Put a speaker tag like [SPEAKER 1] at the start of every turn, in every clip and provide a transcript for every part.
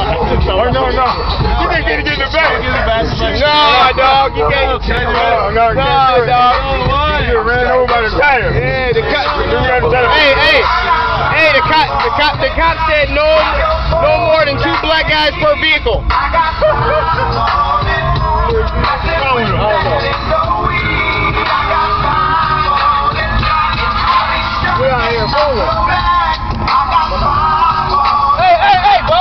[SPEAKER 1] No. You can't get in the back. No, dog. You can't. No, dog. You ran over by the tire. Yeah, the cop. Hey, the cop said no more than 2 black guys per vehicle. We're out here rolling. Hey, bro.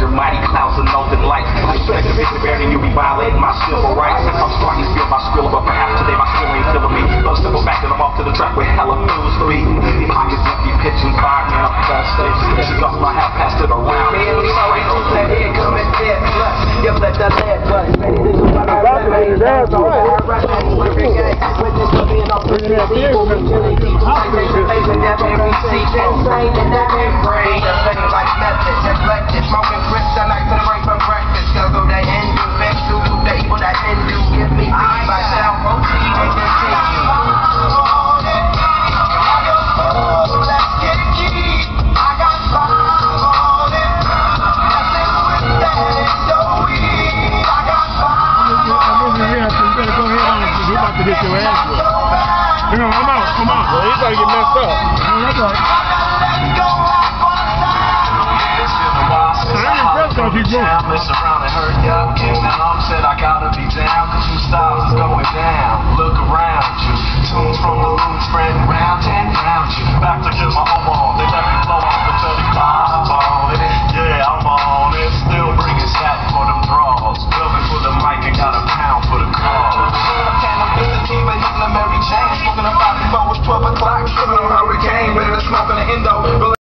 [SPEAKER 2] Mighty clouds and northern lights. Respect the victim and you'll be violating my civil rights. I'm starting to feel my skill, but perhaps today my skill ain't filling me. Those simple back and I'm off to the track with hella fools for me. Pockets empty, pitching fire, man, I'm fast. This is off my half passed it around. Man, we always don't let it come and dead plus. You let the lead bust. Smoking grits, I like to the right from breakfast. Cause of that Hindu, fake to the evil that Hindu. Give me peace, myself, proceed and continue. Let's get it key. I got five on it. Nothing with that is so weak. I got five on it.
[SPEAKER 1] You better go ahead on. He's about to hit your ass with. Come on. Well, he's about to get messed up. That's right.
[SPEAKER 2] Mess around and hurt ya.